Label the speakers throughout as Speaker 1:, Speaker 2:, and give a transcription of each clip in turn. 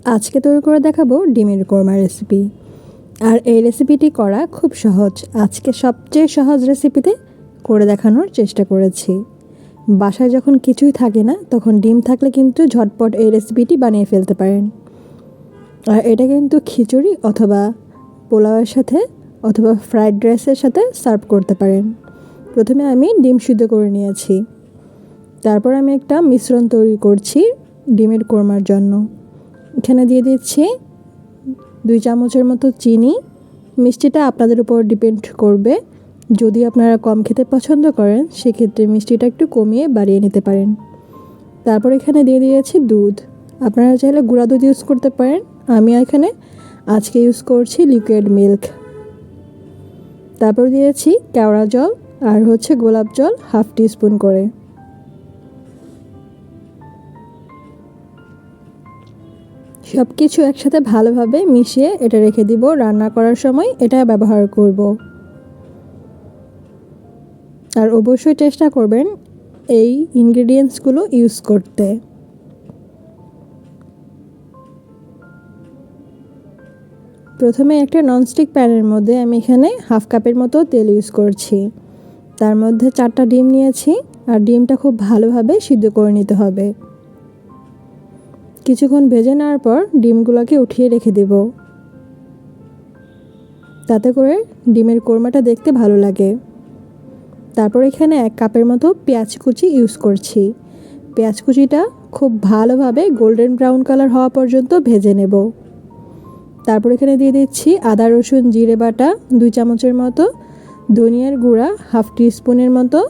Speaker 1: আজকে তৈরি করে দেখাবো ডিমের কোরমা রেসিপি। আর এই রেসিপিটি করা খুব সহজ। আজকে সবচেয়ে সহজ রেসিপিতে করে দেখানোর চেষ্টা করেছি। বাসায় যখন কিছুই থাকে না তখন ডিম থাকলে কিন্তু ঝটপট এই রেসিপিটি বানিয়ে ফেলতে পারেন। আর এটা কিন্তু খিচুড়ি অথবা পোলাওয়ের সাথে অথবা ফ্রাইড রাইসের সাথে সার্ভ করতে পারেন। প্রথমে আমি ডিম সিদ্ধ করে নিয়েছি। তারপর আমি একটা মিশ্রণ তৈরি করছি ডিমের কোরমার জন্য। এখানে দিয়ে দিচ্ছি 2 চামচের মতো চিনি। মিষ্টিটা আপনাদের উপর ডিপেন্ড করবে। যদি আপনারা কম খেতে পছন্দ করেন সেক্ষেত্রে মিষ্টিটা একটু কমিয়ে বাড়িয়ে নিতে পারেন। তারপর এখানে দিয়ে দিয়েছি দুধ। আপনারা চাইলে গুঁড়া দুধ ইউজ করতে পারেন। আমি এখানে আজকে ইউজ করছি লিকুইড মিল্ক। তারপর দিয়েছি কেওড়া জল আর গোলাপ জল 1/2 টিস্পুন করে। সব কিছু একসাথে ভালোভাবে মিশিয়ে এটা রেখে দিব। রান্না করার সময় এটা ব্যবহার করব। আর অবশ্যই চেষ্টা করবেন এই ইনগ্রেডিয়েন্টসগুলো ইউজ করতে। প্রথমে একটা ননস্টিক প্যানের মধ্যে আমি এখানে 1/2 কাপের মতো তেল ইউজ করছি। তার মধ্যে 4টা ডিম নিয়েছি। আর ডিমটা খুব ভালোভাবে সিদ্ধ করে নিতে হবে। কিছুক্ষণ ভেজে নেওয়ার পর ডিমগুলোকে উঠিয়ে রেখে দেব। তাতে করে ডিমের কোরমাটা দেখতে ভালো লাগে। তারপর এখানে 1 কাপের মতো পেঁয়াজ কুচি ইউজ করছি। পেঁয়াজ কুচিটা খুব ভালোভাবে গোল্ডেন ব্রাউন কালার হওয়া পর্যন্ত ভেজে নেব। তারপর এখানে দিয়ে দিচ্ছি আদা রসুন জিরে বাটা 2 চামচের মতো, ধনিয়ার গুঁড়া 1/2 টিস্পুনের মতো।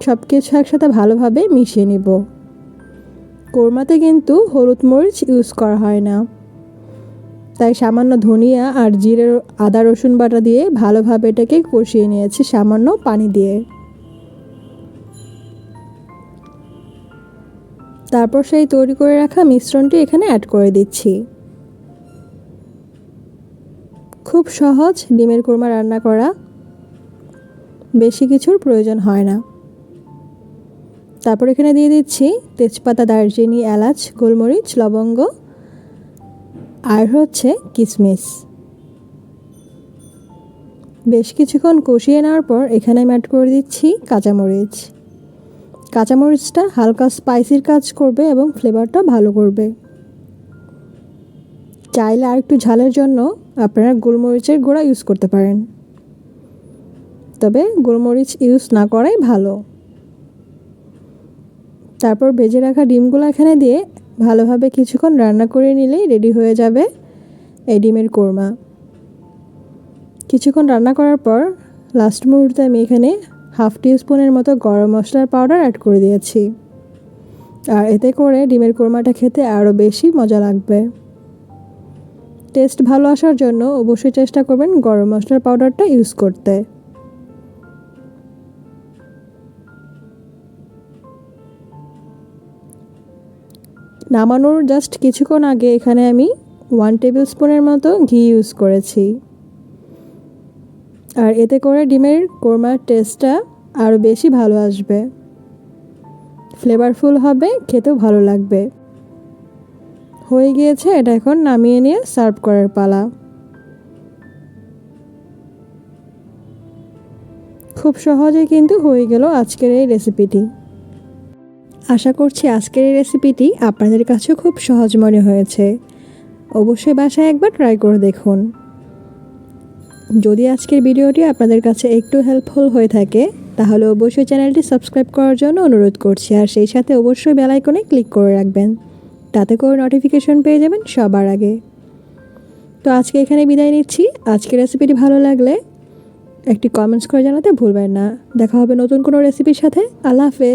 Speaker 1: সব কিছু একসাথে ভালোভাবে মিশিয়ে নেব। কোরমাতে কিন্তু হলুদ মরিচ ইউজ করা হয় না, তাই সামান্য ধনিয়া আর জিরের আদা রসুন বাটা দিয়ে ভালোভাবে এটাকে কষিয়ে নিয়েছি সামান্য পানি দিয়ে। তারপর সেই তৈরি করে রাখা মিশ্রণটি এখানে অ্যাড করে দিচ্ছি। খুব সহজ ডিমের কোরমা রান্না করা, বেশি কিছুর প্রয়োজন হয় না। তারপর এখানে দিয়ে দিচ্ছি তেজপাতা, দারচিনি, এলাচ, গোলমরিচ, লবঙ্গ আর কিশমিশ। বেশ কিছুক্ষণ কষিয়ে নেওয়ার পর এখানে আমি অ্যাড করে দিচ্ছি কাঁচামরিচ। কাঁচামরিচটা হালকা স্পাইসির কাজ করবে এবং ফ্লেভারটা ভালো করবে। চাইলে আর একটু ঝালের জন্য আপনারা গোলমরিচের গুঁড়া ইউজ করতে পারেন, তবে গোলমরিচ ইউজ না করাই ভালো। তারপর ভেজে রাখা ডিমগুলো এখানে দিয়ে ভালোভাবে কিছুক্ষণ রান্না করে নিলেই রেডি হয়ে যাবে এই ডিমের কোরমা। কিছুক্ষণ রান্না করার পর লাস্ট মুহূর্তে আমি এখানে 1/2 টিস্পুনের মতো গরম মশলার পাউডার অ্যাড করে দিয়েছি। আর এতে করে ডিমের কোরমাটা খেতে আরও বেশি মজা লাগবে। টেস্ট ভালো আসার জন্য অবশ্যই চেষ্টা করবেন গরম মশলার পাউডারটা ইউজ করতে। নামানোর জাস্ট কিছুক্ষণ আগে এখানে আমি 1 টেবিল স্পুনের মতো ঘি ইউজ করেছি। আর এতে করে ডিমের কোরমার টেস্টটা আরও বেশি ভালো আসবে, ফ্লেভারফুল হবে, খেতেও ভালো লাগবে। হয়ে গিয়েছে, এটা এখন নামিয়ে নিয়ে সার্ভ করার পালা। খুব সহজে কিন্তু হয়ে গেল আজকের এই রেসিপিটি। আশা করছি আজকের এই রেসিপিটি আপনাদের কাছেও খুব সহজ মনে হয়েছে। অবশ্যই বাসায় একবার ট্রাই করে দেখুন। যদি আজকের ভিডিওটি আপনাদের কাছে একটু হেল্পফুল হয়ে থাকে তাহলে অবশ্যই চ্যানেলটি সাবস্ক্রাইব করার জন্য অনুরোধ করছি। আর সেই সাথে অবশ্যই বেল আইকনে ক্লিক করে রাখবেন, তাতে করে নোটিফিকেশন পেয়ে যাবেন সবার আগে। তো আজকে এখানে বিদায় নিচ্ছি। আজকের রেসিপিটি ভালো লাগলে একটি কমেন্টস করে জানাতে ভুলবেন না। দেখা হবে নতুন কোনো রেসিপির সাথে। আল্লাহ হাফেজ।